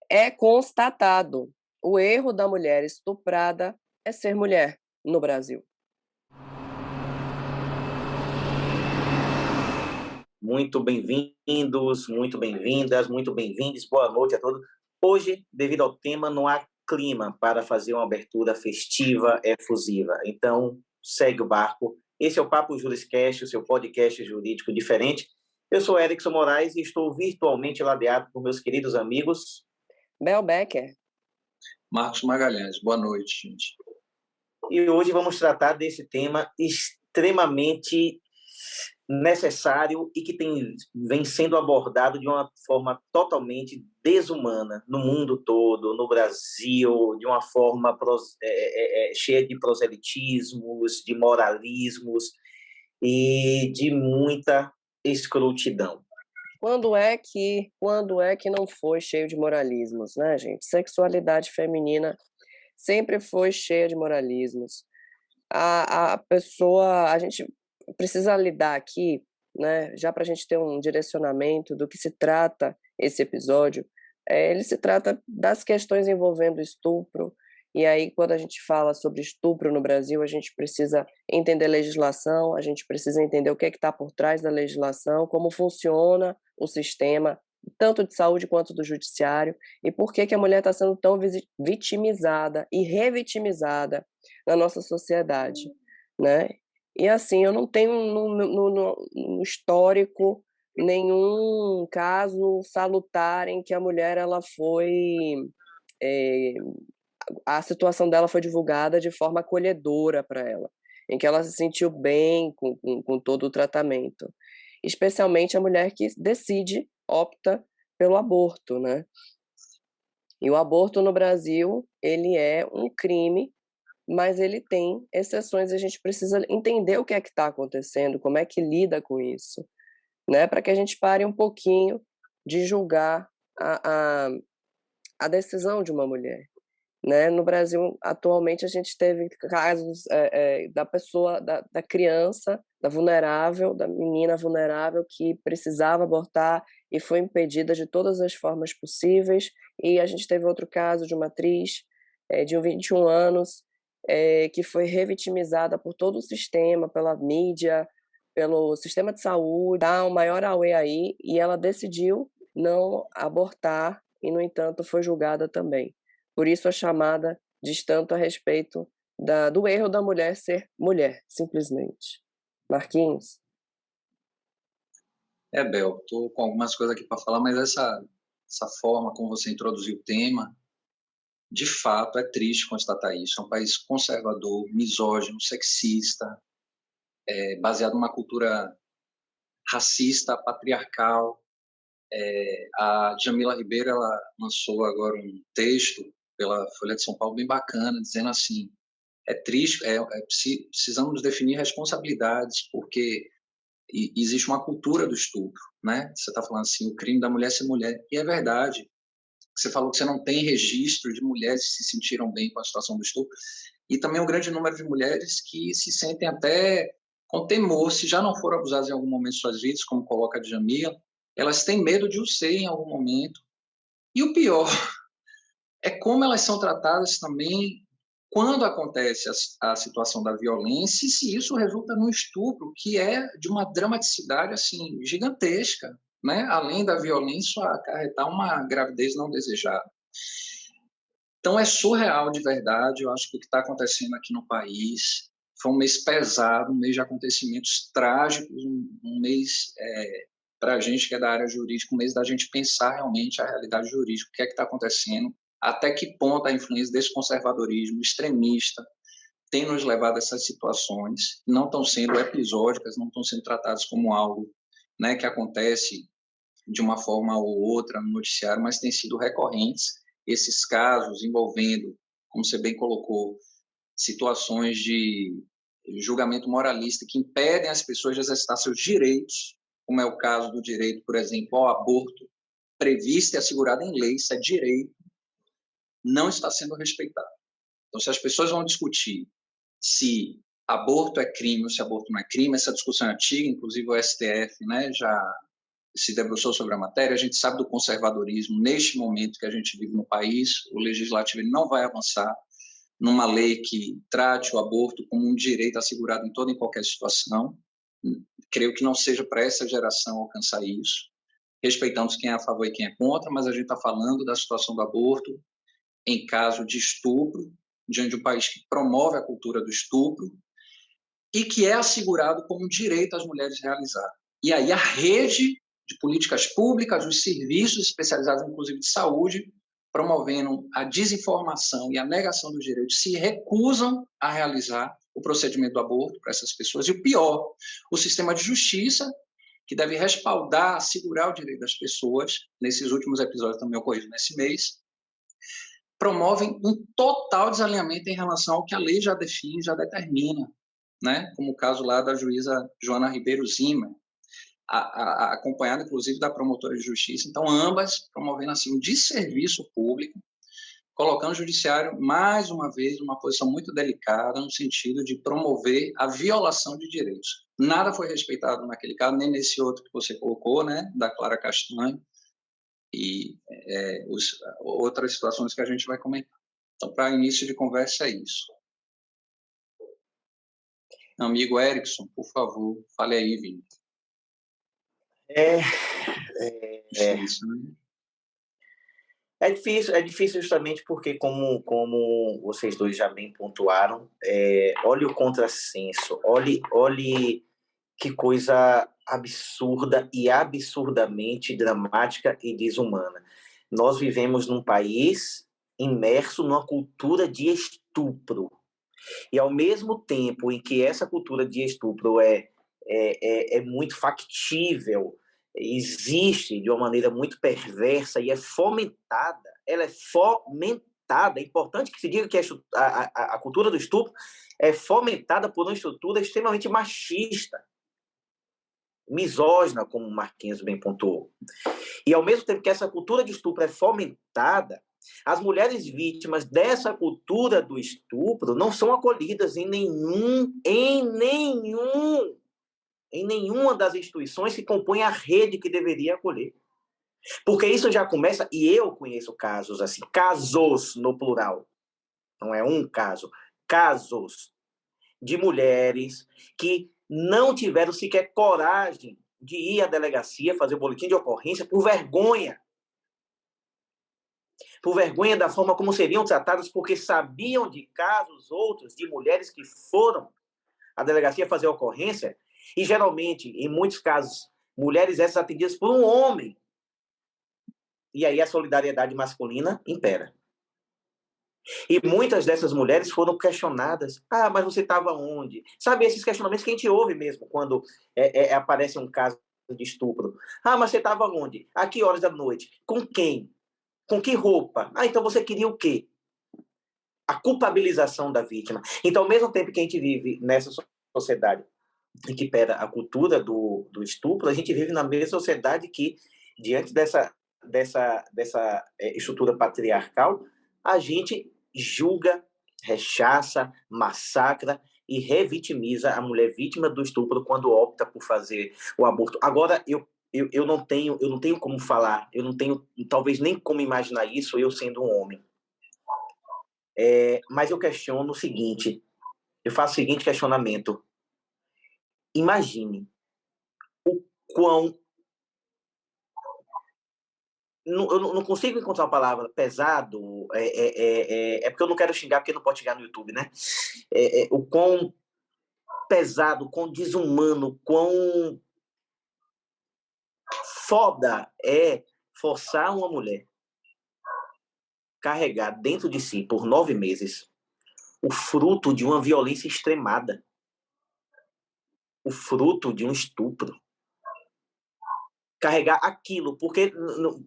É constatado. O erro da mulher estuprada é ser mulher no Brasil. Muito bem-vindos, muito bem-vindas, muito bem-vindos. Boa noite a todos. Hoje, devido ao tema, não há clima para fazer uma abertura festiva, efusiva. Então, segue o barco. Esse é o Papo Juriscast, o seu podcast jurídico diferente. Eu sou Erickson Moraes e estou virtualmente ladeado por meus queridos amigos Bel Becker. Marcos Magalhães. Boa noite, gente. E hoje vamos tratar desse tema extremamente necessário e que vem sendo abordado de uma forma totalmente desumana no mundo todo, no Brasil, de uma forma cheia de proselitismos, de moralismos e de muita escrotidão. Quando é que não foi cheio de moralismos, né, gente? Sexualidade feminina sempre foi cheia de moralismos. A pessoa, a gente precisa lidar aqui, né, já para a gente ter um direcionamento do que se trata esse episódio, ele se trata das questões envolvendo estupro, e aí quando a gente fala sobre estupro no Brasil, a gente precisa entender legislação, a gente precisa entender o que é que está por trás da legislação, como funciona o sistema, tanto de saúde quanto do judiciário, e por que a mulher está sendo tão vitimizada e revitimizada na nossa sociedade, né? E assim, eu não tenho no histórico nenhum caso salutar em que a mulher ela foi a situação dela foi divulgada de forma acolhedora para ela, em que ela se sentiu bem com todo o tratamento, especialmente a mulher que decide, opta pelo aborto, né? E o aborto no Brasil, ele é um crime, mas ele tem exceções, a gente precisa entender o que é que está acontecendo, como é que lida com isso, né? Para que a gente pare um pouquinho de julgar a decisão de uma mulher, né? No Brasil, atualmente, a gente teve casos da pessoa, da criança, da vulnerável, da menina vulnerável que precisava abortar e foi impedida de todas as formas possíveis, e a gente teve outro caso de uma atriz de 21 anos, que foi revitimizada por todo o sistema, pela mídia, pelo sistema de saúde, dá um maior auê aí, e ela decidiu não abortar, e, no entanto, foi julgada também. Por isso a chamada diz tanto a respeito do erro da mulher ser mulher, simplesmente. Marquinhos? Bel, estou com algumas coisas aqui para falar, mas essa forma como você introduziu o tema, de fato, é triste constatar isso. É um país conservador, misógino, sexista, baseado numa cultura racista, patriarcal. A Djamila Ribeiro, ela lançou agora um texto pela Folha de São Paulo bem bacana, dizendo assim, é triste, precisamos definir responsabilidades, porque existe uma cultura do estupro, né? Você está falando assim, o crime da mulher é ser mulher, e é verdade. Você falou que você não tem registro de mulheres que se sentiram bem com a situação do estupro, e também um grande número de mulheres que se sentem até com temor, se já não foram abusadas em algum momento de suas vidas, como coloca a Djamila, elas têm medo de o ser em algum momento. E o pior é como elas são tratadas também quando acontece a situação da violência, e se isso resulta num estupro, que é de uma dramaticidade assim, gigantesca, né? Além da violência, acarretar uma gravidez não desejada. Então, é surreal de verdade. Eu acho que o que está acontecendo aqui no país foi um mês pesado, um mês de acontecimentos trágicos, um mês, para a gente que é da área jurídica, um mês da gente pensar realmente a realidade jurídica, o que é que está acontecendo, até que ponto a influência desse conservadorismo extremista tem nos levado a essas situações, não estão sendo episódicas, não estão sendo tratadas como algo, né, que acontece de uma forma ou outra no noticiário, mas têm sido recorrentes esses casos envolvendo, como você bem colocou, situações de julgamento moralista que impedem as pessoas de exercitar seus direitos, como é o caso do direito, por exemplo, ao aborto, previsto e assegurado em lei, isso é direito, não está sendo respeitado. Então, se as pessoas vão discutir se aborto é crime ou se aborto não é crime, essa discussão é antiga, inclusive o STF, né, se debruçou sobre a matéria, a gente sabe do conservadorismo neste momento que a gente vive no país. O legislativo ele não vai avançar numa lei que trate o aborto como um direito assegurado em toda e qualquer situação. Creio que não seja para essa geração alcançar isso. Respeitamos quem é a favor e quem é contra, mas a gente está falando da situação do aborto em caso de estupro, diante de um país que promove a cultura do estupro e que é assegurado como um direito às mulheres realizar. E aí a rede de políticas públicas, os serviços especializados, inclusive de saúde, promovendo a desinformação e a negação dos direitos, se recusam a realizar o procedimento do aborto para essas pessoas. E o pior, o sistema de justiça, que deve respaldar, assegurar o direito das pessoas, nesses últimos episódios também ocorridos nesse mês, promovem um total desalinhamento em relação ao que a lei já define, já determina, né? Como o caso lá da juíza Joana Ribeiro Zimmer, acompanhada, inclusive, da promotora de justiça. Então, ambas promovendo assim, um desserviço público, colocando o judiciário, mais uma vez, numa posição muito delicada, no sentido de promover a violação de direitos. Nada foi respeitado naquele caso, nem nesse outro que você colocou, né, da Clara Castanho, e outras situações que a gente vai comentar. Então, para início de conversa, é isso. Amigo Erickson, por favor, fale aí, Vini. Difícil, né? É difícil justamente porque, como vocês dois já bem pontuaram, olhe o contrassenso, olhe que coisa absurda e absurdamente dramática e desumana. Nós vivemos num país imerso numa cultura de estupro. E, ao mesmo tempo em que essa cultura de estupro é muito factível, existe de uma maneira muito perversa e é fomentada, ela é fomentada. É importante que se diga que a cultura do estupro é fomentada por uma estrutura extremamente machista, misógina, como o Marquinhos bem pontuou. E, ao mesmo tempo que essa cultura de estupro é fomentada, as mulheres vítimas dessa cultura do estupro não são acolhidas em nenhuma das instituições que compõem a rede que deveria acolher. Porque isso já começa, e eu conheço casos assim, casos no plural, não é um caso, casos de mulheres que não tiveram sequer coragem de ir à delegacia fazer o boletim de ocorrência por vergonha da forma como seriam tratadas, porque sabiam de casos outros de mulheres que foram à delegacia fazer a ocorrência, e geralmente, em muitos casos, mulheres essas atendidas por um homem. E aí a solidariedade masculina impera. E muitas dessas mulheres foram questionadas. Ah, mas você estava onde? Sabe, esses questionamentos que a gente ouve mesmo quando aparece um caso de estupro. Ah, mas você estava onde? A que horas da noite? Com quem? Com que roupa? Ah, então você queria o quê? A culpabilização da vítima. Então, ao mesmo tempo que a gente vive nessa sociedade em que impera a cultura do estupro, a gente vive na mesma sociedade que, diante dessa estrutura patriarcal, a gente julga, rechaça, massacra e revitimiza a mulher vítima do estupro quando opta por fazer o aborto. Agora, eu não tenho como falar, eu não tenho talvez nem como imaginar isso, eu sendo um homem. Mas eu questiono o seguinte, eu faço o seguinte questionamento. Imagine o quão... Eu não consigo encontrar uma palavra, pesado, porque eu não quero xingar, porque não pode xingar no YouTube, né? O quão pesado, o quão desumano, o quão foda é forçar uma mulher carregar dentro de si, por 9 meses, o fruto de uma violência extremada, o fruto de um estupro. Carregar aquilo, porque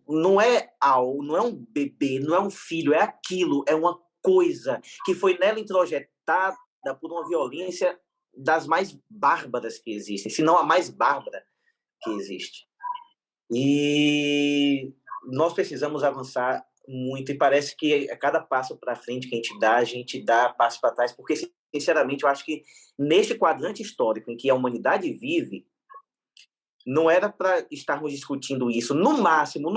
não é algo, não é um bebê, não é um filho, é aquilo, é uma coisa que foi nela introjetada por uma violência das mais bárbaras que existem, se não a mais bárbara que existe. E nós precisamos avançar muito, e parece que a cada passo para frente que a gente dá passo para trás, porque, sinceramente, eu acho que neste quadrante histórico em que a humanidade vive, não era para estarmos discutindo isso. No máximo,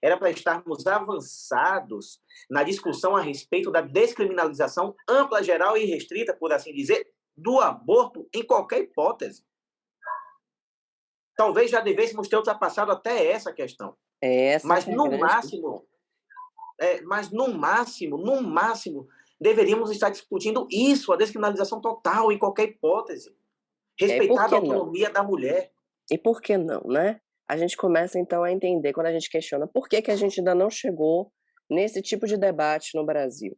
era para estarmos avançados na discussão a respeito da descriminalização ampla, geral e restrita, por assim dizer, do aborto em qualquer hipótese. Talvez já devêssemos ter ultrapassado até essa questão. Mas no máximo, deveríamos estar discutindo isso, a descriminalização total em qualquer hipótese. Respeitar a autonomia da mulher. E por que não, né? A gente começa, então, a entender, quando a gente questiona, por que a gente ainda não chegou nesse tipo de debate no Brasil?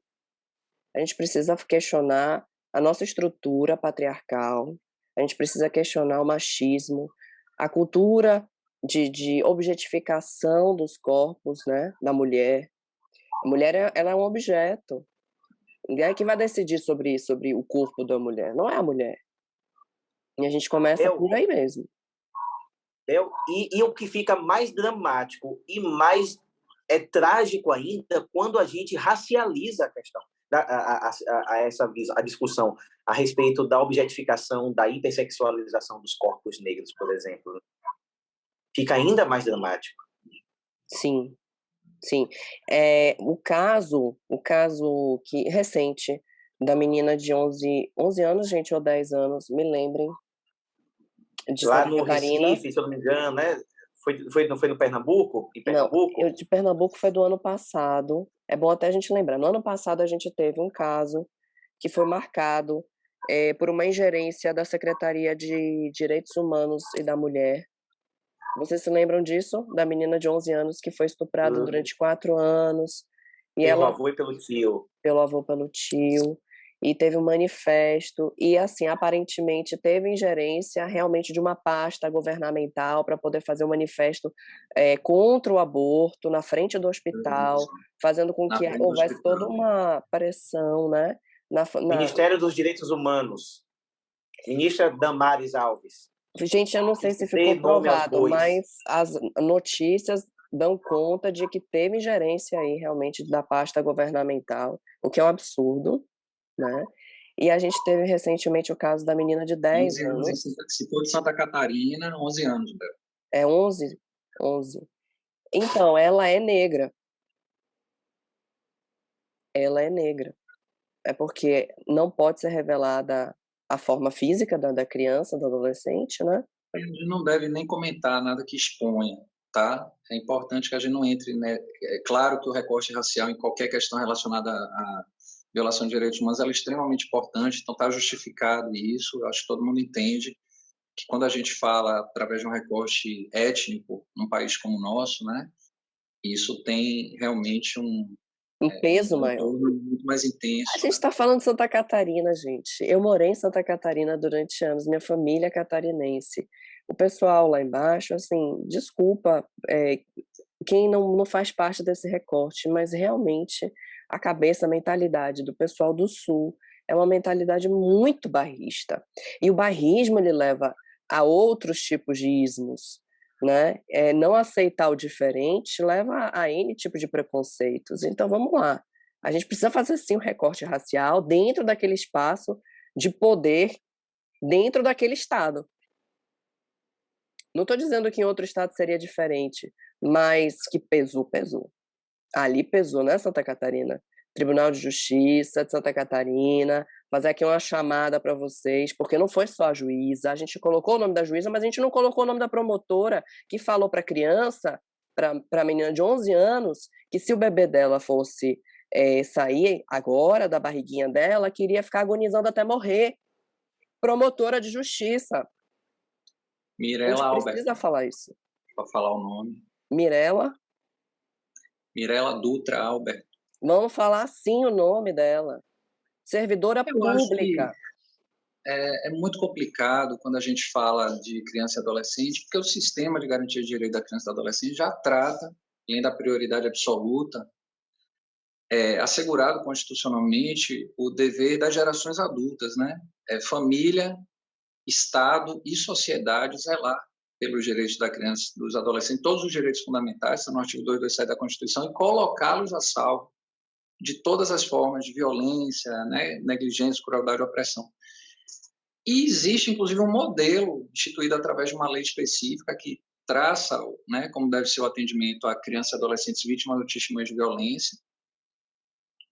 A gente precisa questionar a nossa estrutura patriarcal, a gente precisa questionar o machismo, a cultura de objetificação dos corpos, né, da mulher. A mulher, ela é um objeto. Ninguém é que vai decidir sobre o corpo da mulher, não é a mulher. E a gente começa por aí mesmo. E o que fica mais dramático e mais trágico ainda quando a gente racializa a questão, a discussão a respeito da objetificação, da hipersexualização dos corpos negros, por exemplo. Fica ainda mais dramático. Sim. O caso que recente da menina de 11 anos, gente, ou 10 anos, me lembrem, de lá Santa no Catarina. Recife, se eu não me engano, né? Não foi no Pernambuco? Em Pernambuco? Não, de Pernambuco foi do ano passado. É bom até a gente lembrar. No ano passado a gente teve um caso que foi marcado por uma ingerência da Secretaria de Direitos Humanos e da Mulher. Vocês se lembram disso? Da menina de 11 anos que foi estuprada durante 4 anos. Pelo avô e pelo tio. Pelo avô, pelo tio. E teve um manifesto, e assim, aparentemente teve ingerência realmente de uma pasta governamental para poder fazer um manifesto contra o aborto na frente do hospital, fazendo com que houvesse toda uma pressão, né? Ministério dos Direitos Humanos, ministra Damares Alves. Gente, eu não sei se ficou provado, mas as notícias dão conta de que teve ingerência aí realmente da pasta governamental, o que é um absurdo, né? E a gente teve recentemente o caso da menina de 10 anos. Se for de Santa Catarina, 11 anos. Né? É 11. Então, ela é negra. É porque não pode ser revelada a forma física da criança, do adolescente, né? A gente não deve nem comentar nada que exponha, tá? É importante que a gente não entre, né? É claro que o recorte racial em qualquer questão relacionada a violação de direitos humanos ela é extremamente importante, então está justificado isso. Eu acho que todo mundo entende que quando a gente fala através de um recorte étnico num país como o nosso, né, isso tem realmente um peso maior, muito mais intenso. A gente está falando de Santa Catarina, gente. Eu morei em Santa Catarina durante anos, minha família é catarinense. O pessoal lá embaixo, assim, desculpa quem não faz parte desse recorte, mas realmente a cabeça, a mentalidade do pessoal do Sul é uma mentalidade muito bairrista. E o bairrismo, ele leva a outros tipos de ismos, né? Não aceitar o diferente leva a N tipo de preconceitos. Então, vamos lá. A gente precisa fazer, sim, um recorte racial dentro daquele espaço de poder, dentro daquele estado. Não estou dizendo que em outro estado seria diferente, mas que pesou. Ali pesou, né, Santa Catarina? Tribunal de Justiça de Santa Catarina, fazer aqui uma chamada para vocês, porque não foi só a juíza, a gente colocou o nome da juíza, mas a gente não colocou o nome da promotora que falou para a criança, para a menina de 11 anos, que se o bebê dela fosse sair agora da barriguinha dela, que iria ficar agonizando até morrer. Promotora de justiça. Mirela Albert. Precisa falar isso. Para falar o nome. Mirela Dutra Albert. Vamos falar sim o nome dela. Servidora pública. É muito complicado quando a gente fala de criança e adolescente, porque o sistema de garantia de direito da criança e do adolescente já trata, além da prioridade absoluta, assegurado constitucionalmente o dever das gerações adultas, né? Família, Estado e sociedade zelar pelos direitos da criança e dos adolescentes, todos os direitos fundamentais, estão no artigo 227 da Constituição, e colocá-los a salvo de todas as formas de violência, né, negligência, crueldade e opressão. E existe, inclusive, um modelo instituído através de uma lei específica que traça, né, como deve ser o atendimento a crianças e adolescentes vítimas de testemunhas de violência,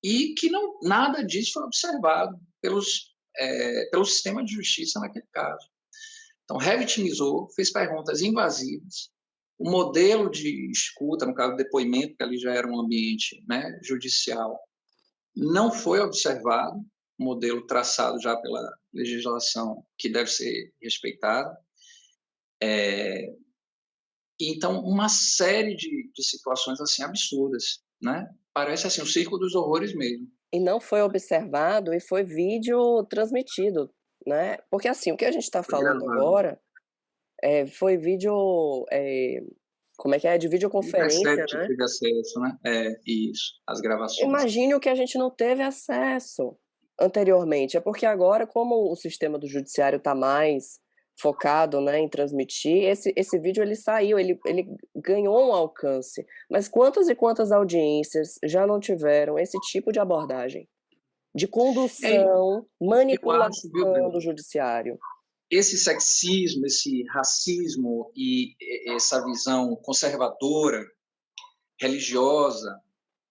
e que nada disso foi observado pelo sistema de justiça naquele caso. Então, revitimizou, fez perguntas invasivas, o modelo de escuta, no caso do depoimento, que ali já era um ambiente, né, judicial, não foi observado, modelo traçado já pela legislação que deve ser respeitada. Então, uma série de situações assim absurdas, né? Parece assim, o circo dos horrores mesmo. E não foi observado e foi vídeo transmitido, né? Porque assim, o que a gente está falando agora foi vídeo, como é que é? De videoconferência, Intercept né? teve acesso, né? Isso, as gravações. Imagine o que a gente não teve acesso anteriormente. É porque agora, como o sistema do judiciário está mais focado, né, em transmitir, esse vídeo ele saiu, ele ganhou um alcance. Mas quantas e quantas audiências já não tiveram esse tipo de abordagem? De condução, Eu acho, viu, manipulação do judiciário. esse sexismo, esse racismo e essa visão conservadora, religiosa,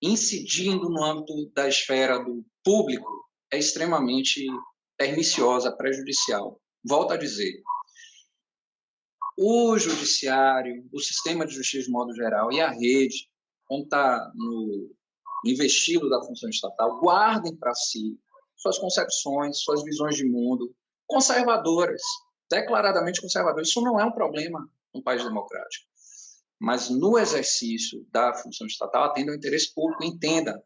incidindo no âmbito da esfera do público, é extremamente perniciosa, prejudicial. Volto a dizer, o judiciário, o sistema de justiça de modo geral e a rede, como está no investido da função estatal, guardem para si suas concepções, suas visões de mundo conservadoras, declaradamente conservadoras. Isso não é um problema num país democrático. Mas no exercício da função estatal, atenda ao interesse público. Entenda,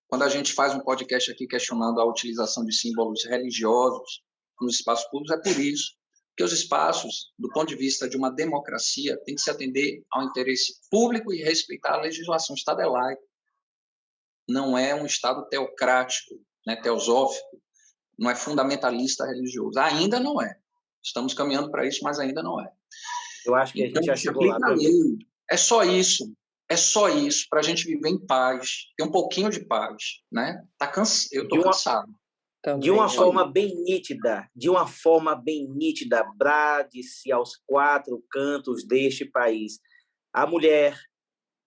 quando a gente faz um podcast aqui questionando a utilização de símbolos religiosos nos espaços públicos, é por isso que os espaços, do ponto de vista de uma democracia, tem que se atender ao interesse público e respeitar a legislação. O Estado é laico, não é um Estado teocrático, né, teosófico, não é fundamentalista religioso. Ainda não é. Estamos caminhando para isso, mas ainda não é. Eu acho que Então, a gente já chegou lá. É só isso. É só isso para a gente viver em paz, ter um pouquinho de paz, né? Eu estou cansado. De uma forma bem nítida, brade-se aos quatro cantos deste país. A mulher,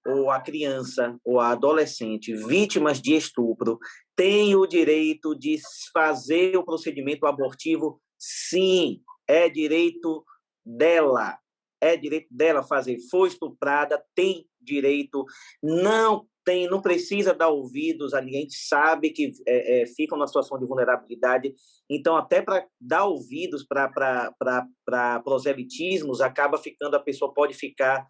ou a criança, ou a adolescente, vítimas de estupro, tem o direito de fazer o procedimento abortivo, sim, é direito dela. É direito dela fazer. Foi estuprada, tem direito, não precisa dar ouvidos a ninguém, a gente sabe que ficam numa situação de vulnerabilidade, então até para dar ouvidos para proselitismos, acaba ficando, a pessoa pode ficar,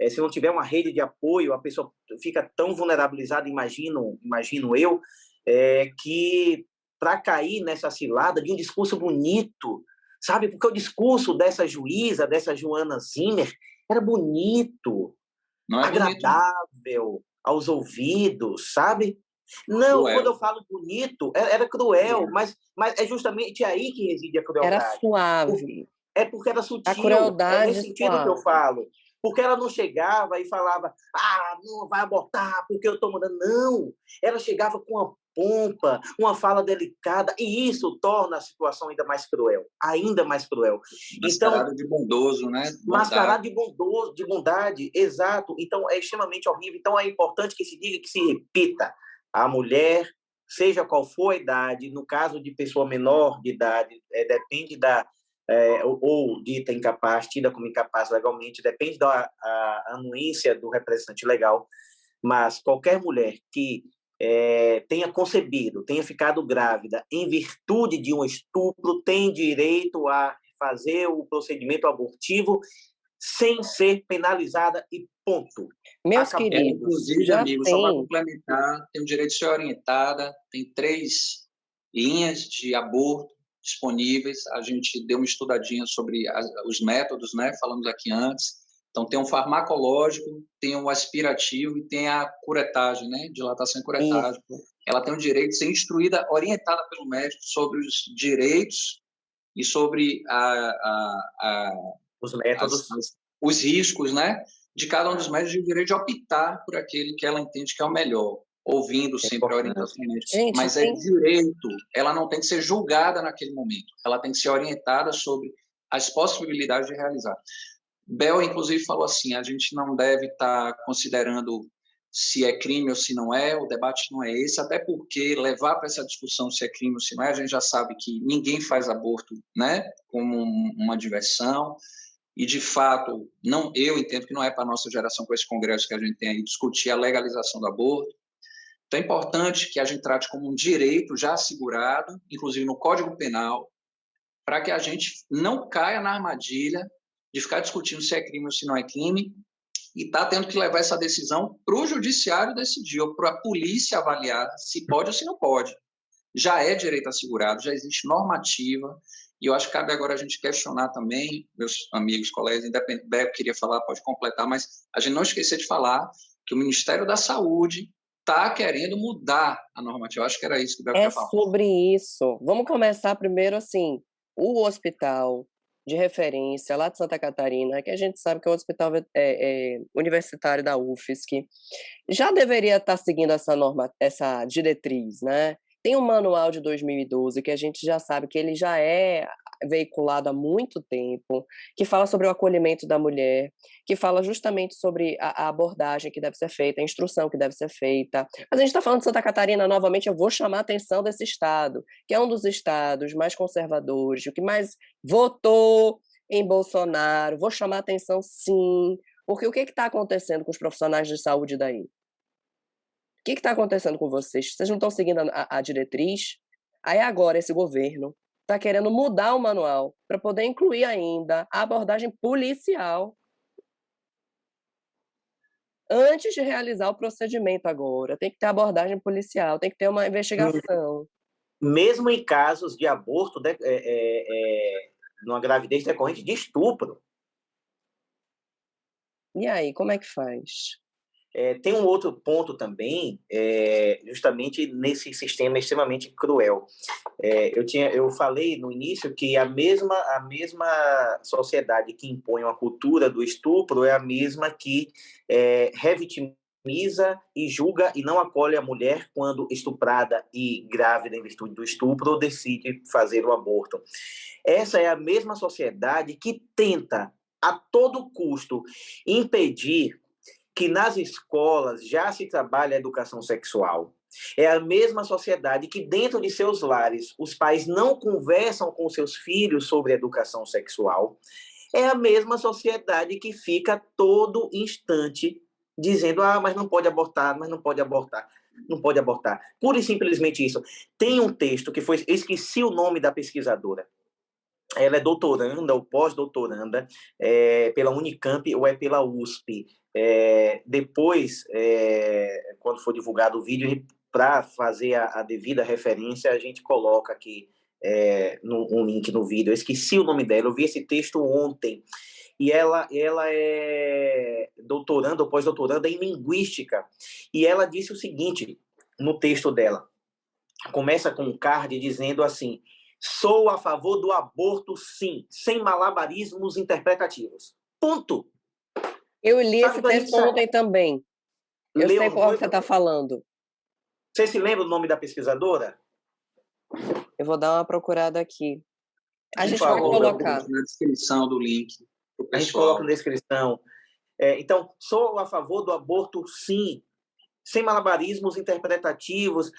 se não tiver uma rede de apoio, a pessoa fica tão vulnerabilizada, imagino eu, que para cair nessa cilada de um discurso bonito, sabe? Porque o discurso dessa juíza, dessa Joana Zimmer, era bonito, agradável aos ouvidos, sabe? Não, cruel. Quando eu falo bonito, era cruel, mas é justamente aí que reside a crueldade. Era suave. Porque era sutil. A crueldade é nesse sentido suave. Que eu falo. Porque ela não chegava e falava, não vai abortar porque eu estou mandando. Não, ela chegava com uma pompa, uma fala delicada, e isso torna a situação ainda mais cruel. Mascarado de bondoso, né? Mascarado de bondade, exato. Então, é extremamente horrível. Então, é importante que se diga, que se repita. A mulher, seja qual for a idade, no caso de pessoa menor de idade, depende da... ou dita incapaz, tida como incapaz legalmente, depende da anuência do representante legal, mas qualquer mulher que tenha concebido, tenha ficado grávida em virtude de um estupro, tem direito a fazer o procedimento abortivo sem ser penalizada e ponto. Meus queridos, inclusive, amigos, só para complementar, tem o direito de ser orientada, tem 3 linhas de aborto disponíveis, a gente deu uma estudadinha sobre os métodos, né? Falamos aqui antes. Então, tem um farmacológico, tem um aspirativo e tem a curetagem, né? Dilatação e curetagem. Isso. Ela tem o direito de ser instruída, orientada pelo médico sobre os direitos e sobre os métodos, os riscos, né? De cada um dos médicos, e o direito de optar por aquele que ela entende que é o melhor. ouvindo sempre a orientação médica. Gente, mas é direito, ela não tem que ser julgada naquele momento, ela tem que ser orientada sobre as possibilidades de realizar. Bel, inclusive, falou assim, a gente não deve estar considerando se é crime ou se não é, o debate não é esse, até porque levar para essa discussão se é crime ou se não é, a gente já sabe que ninguém faz aborto, né, como uma diversão, e de fato, não, eu entendo que não é para a nossa geração, com esse congresso que a gente tem aí, discutir a legalização do aborto. Então é importante que a gente trate como um direito já assegurado, inclusive no Código Penal, para que a gente não caia na armadilha de ficar discutindo se é crime ou se não é crime, e está tendo que levar essa decisão para o judiciário decidir, ou para a polícia avaliar se pode ou se não pode. Já é direito assegurado, já existe normativa, e eu acho que cabe agora a gente questionar também, meus amigos, colegas, independente, Beco queria falar, pode completar, mas a gente não esquecer de falar que o Ministério da Saúde está querendo mudar a normativa. Eu acho que era isso que o Beco ia falar. É sobre isso. Vamos começar primeiro assim, o hospital de referência lá de Santa Catarina, que a gente sabe que é o hospital universitário da UFSC, já deveria estar seguindo essa norma, essa diretriz, né? Tem um manual de 2012 que a gente já sabe que ele já é veiculado há muito tempo, que fala sobre o acolhimento da mulher, que fala justamente sobre a abordagem que deve ser feita, a instrução que deve ser feita. Mas a gente está falando de Santa Catarina, novamente, eu vou chamar a atenção desse estado, que é um dos estados mais conservadores, o que mais votou em Bolsonaro. Vou chamar a atenção, sim, porque o que está acontecendo com os profissionais de saúde daí? O que está acontecendo com vocês? Vocês não estão seguindo a diretriz? Aí agora esse governo está querendo mudar o manual para poder incluir ainda a abordagem policial antes de realizar o procedimento agora. Tem que ter abordagem policial, tem que ter uma investigação. Mesmo em casos de aborto, numa gravidez decorrente de estupro. E aí, como é que faz? Tem um outro ponto também, justamente nesse sistema extremamente cruel. Eu falei no início que a mesma sociedade que impõe uma cultura do estupro é a mesma que revitimiza e julga e não acolhe a mulher quando estuprada e grávida em virtude do estupro decide fazer o aborto. Essa é a mesma sociedade que tenta, a todo custo, impedir que nas escolas já se trabalha a educação sexual. É a mesma sociedade que, dentro de seus lares, os pais não conversam com seus filhos sobre educação sexual. É a mesma sociedade que fica todo instante dizendo, mas não pode abortar, mas não pode abortar. Não pode abortar. Pura e simplesmente isso. Tem um texto que foi... Esqueci o nome da pesquisadora. Ela é doutoranda ou pós-doutoranda pela Unicamp ou pela USP. Depois, quando for divulgado o vídeo, para fazer a devida referência, a gente coloca aqui um link no vídeo. Eu esqueci o nome dela, eu vi esse texto ontem. E ela é doutoranda ou pós-doutoranda em linguística. E ela disse o seguinte no texto dela. Começa com um card dizendo assim: sou a favor do aborto, sim, sem malabarismos interpretativos. Ponto. Eu li esse texto ontem também. Eu sei qual você está falando. Você se lembra do nome da pesquisadora? Eu vou dar uma procurada aqui. A gente vai colocar na descrição do link. A gente coloca na descrição. Então, sou a favor do aborto, sim, sem malabarismos interpretativos.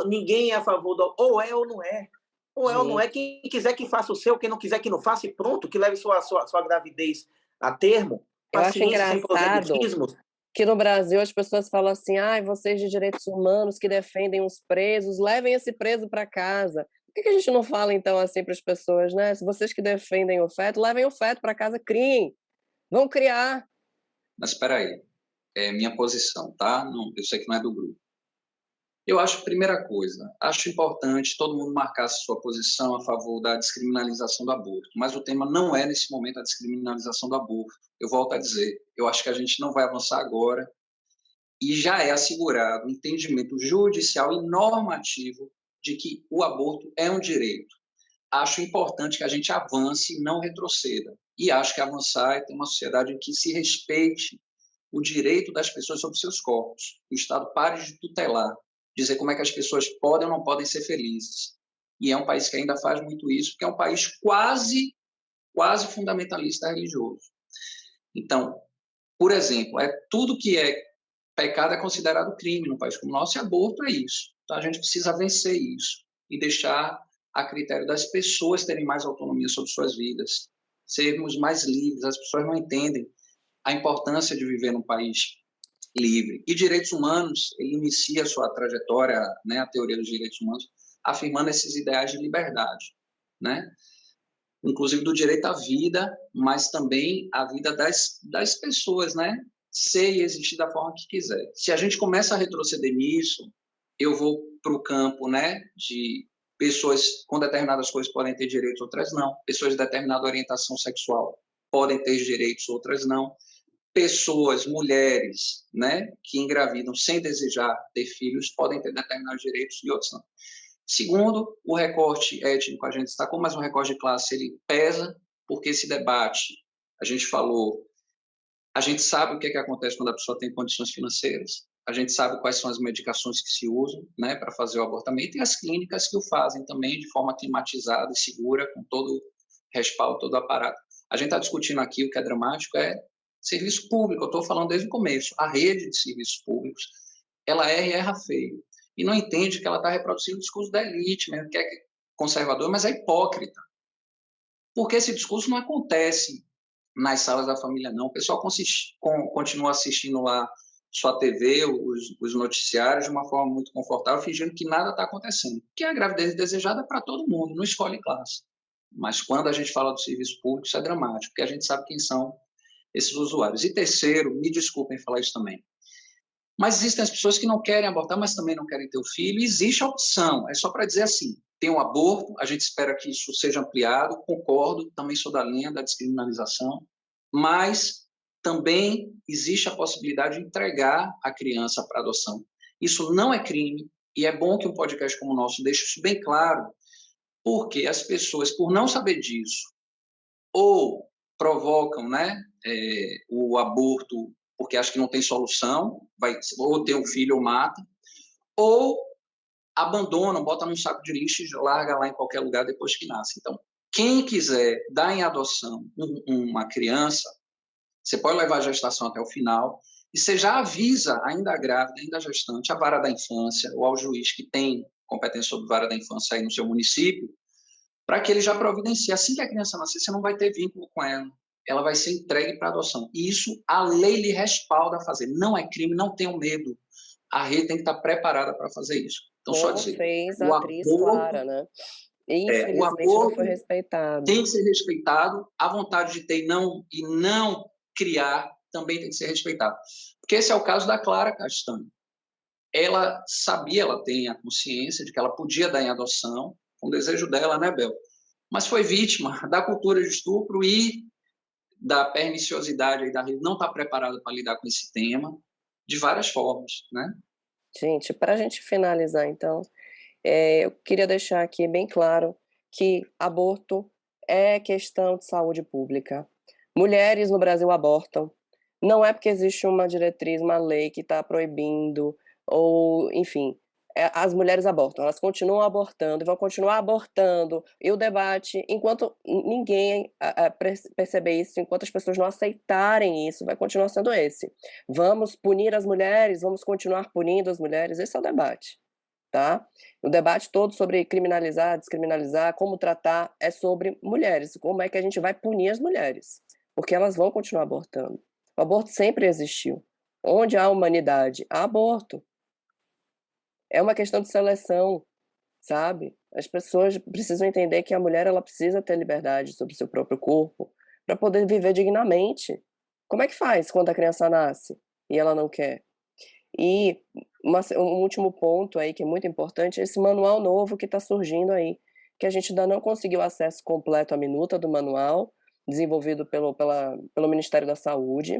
Ninguém é a favor do... Ou é ou não é. Ou é ou não é. Quem quiser que faça o seu, quem não quiser que não faça, e pronto, que leve sua gravidez a termo. Eu acho engraçado que no Brasil as pessoas falam assim, vocês de direitos humanos que defendem os presos, levem esse preso para casa. Por que a gente não fala então assim para as pessoas, né? Se vocês que defendem o feto, levem o feto para casa, criem. Vão criar. Mas espera aí. É minha posição, tá? Não, eu sei que não é do grupo. Eu acho, primeira coisa, acho importante todo mundo marcar sua posição a favor da descriminalização do aborto, mas o tema não é, nesse momento, a descriminalização do aborto. Eu volto a dizer, eu acho que a gente não vai avançar agora e já é assegurado um entendimento judicial e normativo de que o aborto é um direito. Acho importante que a gente avance e não retroceda. E acho que avançar é ter uma sociedade em que se respeite o direito das pessoas sobre seus corpos. O Estado pare de tutelar, dizer como é que as pessoas podem ou não podem ser felizes. E é um país que ainda faz muito isso, porque é um país quase fundamentalista religioso. Então, por exemplo, tudo que é pecado é considerado crime num país como o nosso, e aborto é isso. Então, a gente precisa vencer isso e deixar a critério das pessoas terem mais autonomia sobre suas vidas, sermos mais livres. As pessoas não entendem a importância de viver num país livre. E direitos humanos, ele inicia a sua trajetória, né, a teoria dos direitos humanos, afirmando esses ideais de liberdade, né? Inclusive do direito à vida, mas também à vida das pessoas, né? Ser e existir da forma que quiser. Se a gente começa a retroceder nisso, eu vou para o campo, né, de pessoas com determinadas coisas podem ter direitos, outras não. Pessoas de determinada orientação sexual podem ter direitos, outras não. Pessoas, mulheres, né, que engravidam sem desejar ter filhos podem ter determinados direitos e outros não. Segundo, o recorte étnico a gente destacou, mas o recorte de classe ele pesa, porque esse debate, a gente falou, a gente sabe o que acontece quando a pessoa tem condições financeiras, a gente sabe quais são as medicações que se usam, né, para fazer o abortamento, e as clínicas que o fazem também de forma climatizada e segura, com todo o respaldo, todo o aparato. A gente está discutindo aqui, o que é dramático é serviço público, eu estou falando desde o começo, a rede de serviços públicos, ela erra e erra feio, e não entende que ela está reproduzindo o discurso da elite mesmo, que é conservador, mas é hipócrita. Porque esse discurso não acontece nas salas da família, não. O pessoal continua assistindo lá sua TV, os noticiários, de uma forma muito confortável, fingindo que nada está acontecendo. Porque a gravidez desejada é para todo mundo, não escolhe classe. Mas quando a gente fala do serviço público, isso é dramático, porque a gente sabe quem são esses usuários. E terceiro, me desculpem falar isso também, mas existem as pessoas que não querem abortar, mas também não querem ter o filho. Existe a opção, é só para dizer assim, tem um aborto, a gente espera que isso seja ampliado, concordo, também sou da linha da descriminalização, mas também existe a possibilidade de entregar a criança para adoção. Isso não é crime, e é bom que um podcast como o nosso deixe isso bem claro, porque as pessoas, por não saber disso, ou provocam, né, o aborto porque acha que não tem solução, vai ou ter um filho ou mata, ou abandonam, bota num saco de lixo e larga lá em qualquer lugar depois que nasce. Então, quem quiser dar em adoção uma criança, você pode levar a gestação até o final, e você já avisa, ainda grávida, ainda gestante, a vara da infância, ou ao juiz que tem competência sobre vara da infância aí no seu município, para que ele já providencie. Assim que a criança nascer, você não vai ter vínculo com ela vai ser entregue para adoção. E isso a lei lhe respalda a fazer. Não é crime, não tenham medo. A rede tem que estar preparada para fazer isso. Então, Como só dizer, fez a o atriz aborto, Clara, né? E, o infelizmente, não foi aborto respeitado. tem que ser respeitado, a vontade de ter e não criar também tem que ser respeitado. Porque esse é o caso da Clara Castanho. Ela sabia, ela tem a consciência de que ela podia dar em adoção, com o desejo dela, né, Bel? Mas foi vítima da cultura de estupro e da perniciosidade aí da rede, não está preparado para lidar com esse tema, de várias formas, né? Gente, para a gente finalizar, então, eu queria deixar aqui bem claro que aborto é questão de saúde pública. Mulheres no Brasil abortam. Não é porque existe uma diretriz, uma lei que está proibindo, ou, enfim, as mulheres abortam, elas continuam abortando e vão continuar abortando. E o debate, enquanto ninguém perceber isso, enquanto as pessoas não aceitarem isso, vai continuar sendo esse. Vamos punir as mulheres, vamos continuar punindo as mulheres, esse é o debate. Tá? O debate todo sobre criminalizar, descriminalizar, como tratar, é sobre mulheres. Como é que a gente vai punir as mulheres? Porque elas vão continuar abortando. O aborto sempre existiu. Onde há humanidade, há aborto. É uma questão de seleção, sabe? As pessoas precisam entender que a mulher ela precisa ter liberdade sobre o seu próprio corpo para poder viver dignamente. Como é que faz quando a criança nasce e ela não quer? E um último ponto aí que é muito importante é esse manual novo que está surgindo aí, que a gente ainda não conseguiu acesso completo à minuta do manual, desenvolvido pelo Ministério da Saúde,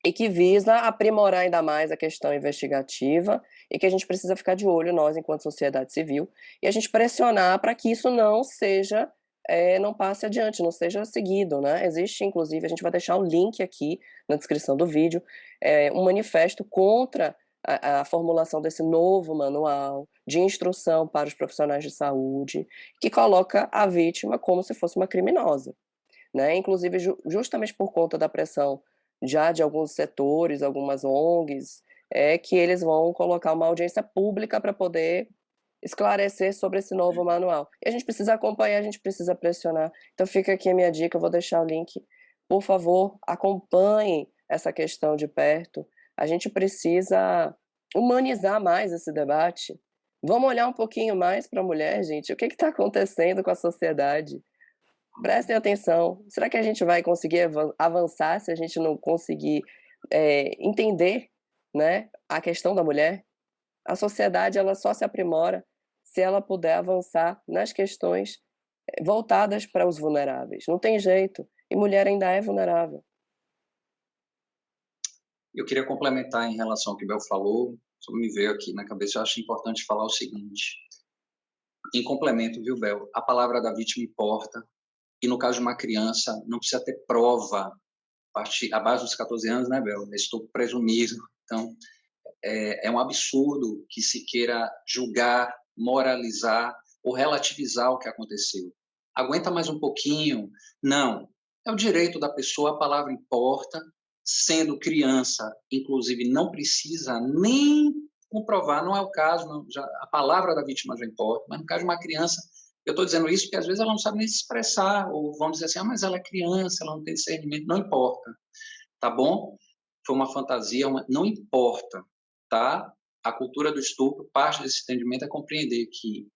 e que visa aprimorar ainda mais a questão investigativa e que a gente precisa ficar de olho, nós, enquanto sociedade civil, e a gente pressionar para que isso não seja não passe adiante, não seja seguido, né. Existe inclusive, a gente vai deixar o link aqui na descrição do vídeo, um manifesto contra a formulação desse novo manual de instrução para os profissionais de saúde, que coloca a vítima como se fosse uma criminosa, né. Inclusive justamente por conta da pressão já de alguns setores, algumas ONGs, é que eles vão colocar uma audiência pública para poder esclarecer sobre esse novo manual. E a gente precisa acompanhar, a gente precisa pressionar. Então fica aqui a minha dica, eu vou deixar o link. Por favor, acompanhem essa questão de perto. A gente precisa humanizar mais esse debate. Vamos olhar um pouquinho mais para a mulher, gente. O que está acontecendo com a sociedade? Prestem atenção. Será que a gente vai conseguir avançar se a gente não conseguir entender, né, a questão da mulher? A sociedade ela só se aprimora se ela puder avançar nas questões voltadas para os vulneráveis. Não tem jeito. E mulher ainda é vulnerável. Eu queria complementar em relação ao que o Bel falou, só me veio aqui na cabeça, eu acho importante falar o seguinte, em complemento, viu, Bel? A palavra da vítima importa, e no caso de uma criança, não precisa ter prova, abaixo dos 14 anos, né, Bel? Estou presumido. Então, é um absurdo que se queira julgar, moralizar ou relativizar o que aconteceu. Aguenta mais um pouquinho. Não. É o direito da pessoa, a palavra importa. Sendo criança, inclusive, não precisa nem comprovar, não é o caso, não, a palavra da vítima já importa, mas no caso de uma criança, eu estou dizendo isso porque às vezes ela não sabe nem se expressar, ou vão dizer assim, mas ela é criança, ela não tem discernimento, não importa, tá bom? Foi uma fantasia, não importa, tá? A cultura do estupro, parte desse entendimento é compreender que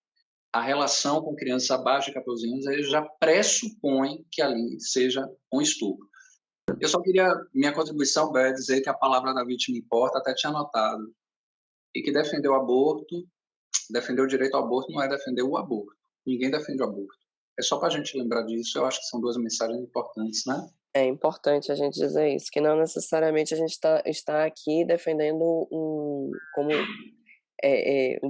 a relação com crianças abaixo de 14 anos ele já pressupõe que ali seja um estupro. Eu só queria, minha contribuição, Bé, é dizer que a palavra da vítima importa, até tinha anotado, e que defender o aborto, defender o direito ao aborto não é defender o aborto. Ninguém defende o aborto. É só para a gente lembrar disso, eu acho que são duas mensagens importantes, né? É importante a gente dizer isso, que não necessariamente a gente está aqui defendendo um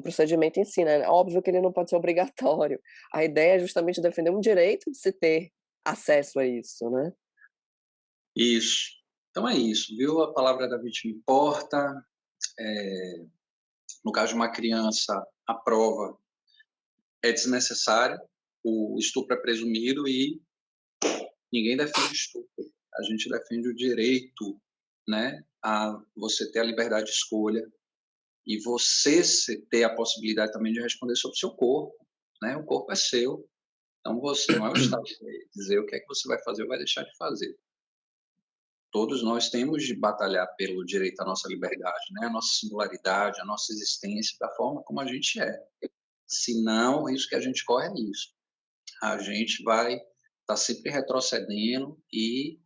procedimento em si, né. Óbvio que ele não pode ser obrigatório. A ideia é justamente defender um direito de se ter acesso a isso, né. Isso. Então é isso, viu? A palavra da vítima importa. No caso de uma criança, a prova é desnecessária, o estupro é presumido e ninguém defende estupro. A gente defende o direito, né, a você ter a liberdade de escolha e você ter a possibilidade também de responder sobre o seu corpo, né? O corpo é seu, então você não é o Estado que vai dizer o que é que você vai fazer ou vai deixar de fazer. Todos nós temos de batalhar pelo direito à nossa liberdade, né? A nossa singularidade, a nossa existência, da forma como a gente é. Senão, o risco que a gente corre é isso. A gente vai estar sempre retrocedendo e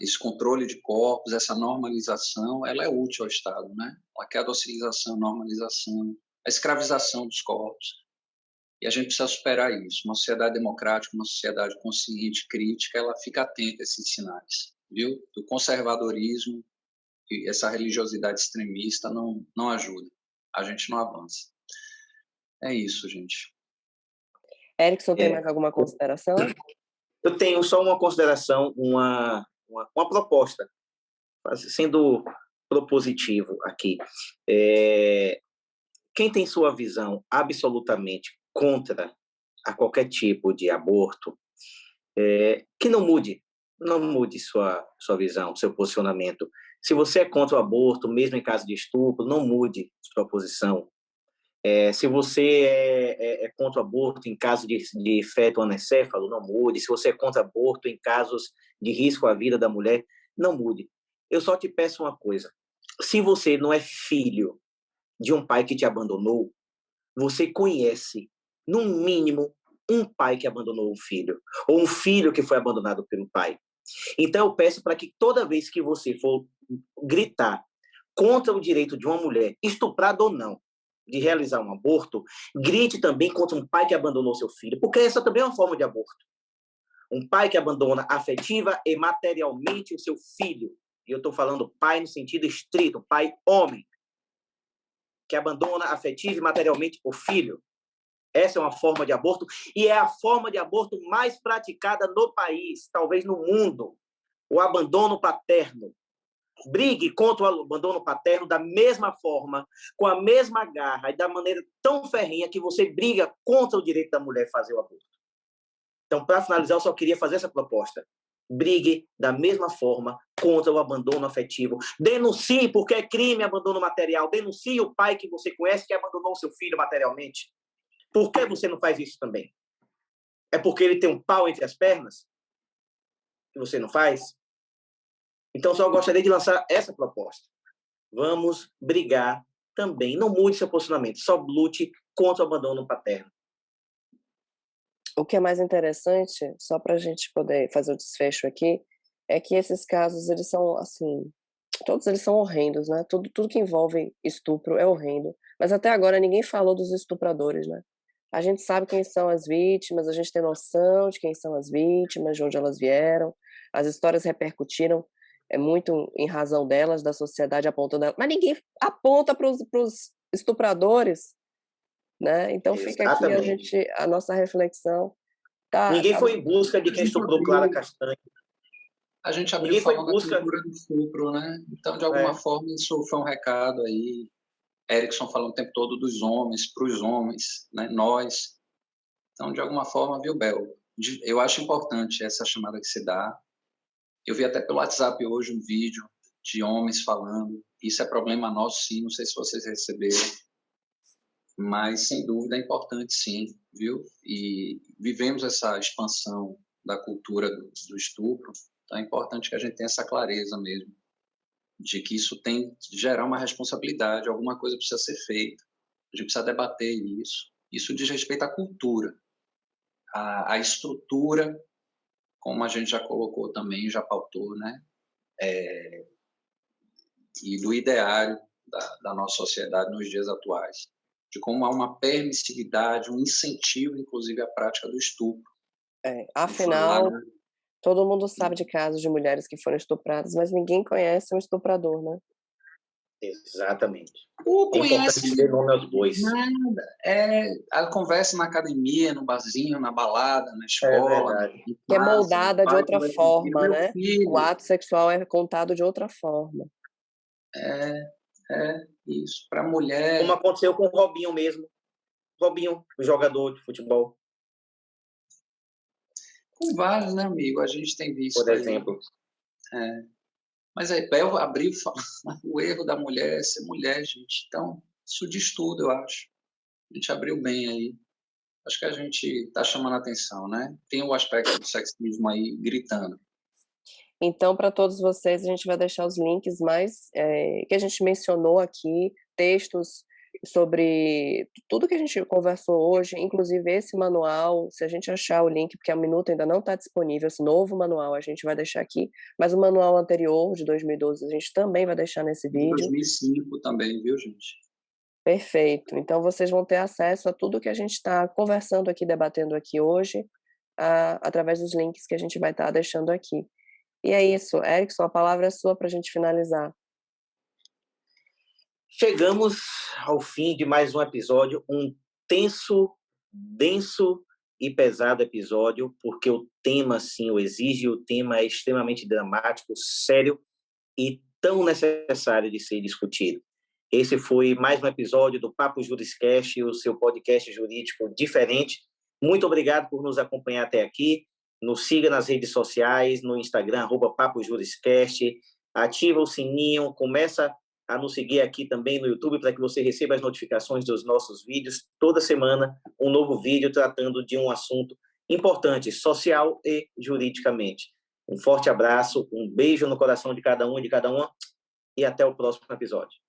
esse controle de corpos, essa normalização, ela é útil ao Estado, né? Ela quer a docilização, normalização, a escravização dos corpos. E a gente precisa superar isso. Uma sociedade democrática, uma sociedade consciente, crítica, ela fica atenta a esses sinais, viu? O conservadorismo e essa religiosidade extremista não ajuda. A gente não avança. É isso, gente. Erickson, tem mais alguma consideração? Eu tenho só uma consideração, uma proposta, sendo propositivo aqui. Quem tem sua visão absolutamente contra a qualquer tipo de aborto, que não mude sua visão, seu posicionamento. Se você é contra o aborto, mesmo em caso de estupro, não mude sua posição. Se você é contra o aborto em caso de feto anencéfalo, não mude. Se você é contra o aborto em casos de risco à vida da mulher, não mude. Eu só te peço uma coisa. Se você não é filho de um pai que te abandonou, você conhece, no mínimo, um pai que abandonou um filho, ou um filho que foi abandonado pelo pai. Então, eu peço para que toda vez que você for gritar contra o direito de uma mulher, estuprada ou não, de realizar um aborto, grite também contra um pai que abandonou seu filho, porque essa também é uma forma de aborto. Um pai que abandona afetiva e materialmente o seu filho, e eu estou falando pai no sentido estrito, pai homem, que abandona afetiva e materialmente o filho. Essa é uma forma de aborto e é a forma de aborto mais praticada no país, talvez no mundo. O abandono paterno. Brigue contra o abandono paterno da mesma forma, com a mesma garra e da maneira tão ferrenha que você briga contra o direito da mulher fazer o aborto. Então, para finalizar, eu só queria fazer essa proposta. Brigue da mesma forma contra o abandono afetivo. Denuncie, porque é crime abandono material. Denuncie o pai que você conhece que abandonou o seu filho materialmente. Por que você não faz isso também? É porque ele tem um pau entre as pernas? Que você não faz? Então, só gostaria de lançar essa proposta. Vamos brigar também. Não mude seu posicionamento, só lute contra o abandono paterno. O que é mais interessante, só para a gente poder fazer o desfecho aqui, é que esses casos, eles são, assim, todos eles são horrendos, né? Tudo que envolve estupro é horrendo. Mas até agora ninguém falou dos estupradores, né? A gente sabe quem são as vítimas, a gente tem noção de quem são as vítimas, de onde elas vieram. As histórias repercutiram muito em razão delas, da sociedade apontando elas. Mas ninguém aponta para os estupradores, né? Então fica aqui a nossa reflexão. Ninguém foi em busca de quem estuprou Clara Castanho. A gente abriu falando da cultura do estupro, né? Então, de alguma forma, isso foi um recado aí. Erickson falando o tempo todo dos homens, para os homens, né? Nós. Então, de alguma forma, viu, Bel? Eu acho importante essa chamada que se dá. Eu vi até pelo WhatsApp hoje um vídeo de homens falando. Isso é problema nosso, sim. Não sei se vocês receberam. Mas, sem dúvida, é importante, sim, viu? E vivemos essa expansão da cultura do estupro. Então, é importante que a gente tenha essa clareza mesmo, de que isso tem que gerar uma responsabilidade, alguma coisa precisa ser feita, a gente precisa debater isso. Isso diz respeito à cultura, à estrutura, como a gente já colocou também, já pautou, né? E do ideário da nossa sociedade nos dias atuais, de como há uma permissividade, um incentivo, inclusive, à prática do estupro. Afinal, todo mundo sabe de casos de mulheres que foram estupradas, mas ninguém conhece um estuprador, né? Exatamente. Conhece ter nome aos bois. Nada. A conversa na academia, no barzinho, na balada, na escola. Que é moldada de outra forma, né? O ato sexual é contado de outra forma. Isso. Para a mulher... Como aconteceu com o Robinho mesmo. Robinho, o jogador de futebol. Com vários, né, amigo? A gente tem visto. Por exemplo. Mas aí, Bel abriu falando o erro da mulher é ser mulher, gente. Então, isso diz tudo, eu acho. A gente abriu bem aí. Acho que a gente está chamando a atenção, né? Tem o aspecto do sexismo aí gritando. Então, para todos vocês, a gente vai deixar os links mais que a gente mencionou aqui, textos sobre tudo que a gente conversou hoje, inclusive esse manual, se a gente achar o link, porque a Minuta ainda não está disponível, esse novo manual a gente vai deixar aqui, mas o manual anterior, de 2012, a gente também vai deixar nesse vídeo. 2005 também, viu, gente? Perfeito. Então, vocês vão ter acesso a tudo que a gente está conversando aqui, debatendo aqui hoje, através dos links que a gente vai estar deixando aqui. E é isso. Erickson, a palavra é sua para a gente finalizar. Chegamos ao fim de mais um episódio, um tenso, denso e pesado episódio, porque o tema, sim, o exige, o tema é extremamente dramático, sério e tão necessário de ser discutido. Esse foi mais um episódio do Papo Juriscast, o seu podcast jurídico diferente. Muito obrigado por nos acompanhar até aqui. Nos siga nas redes sociais, no Instagram, @PapoJuriscast. Ativa o sininho, começa a nos seguir aqui também no YouTube para que você receba as notificações dos nossos vídeos. Toda semana, um novo vídeo tratando de um assunto importante, social e juridicamente. Um forte abraço, um beijo no coração de cada um e de cada uma e até o próximo episódio.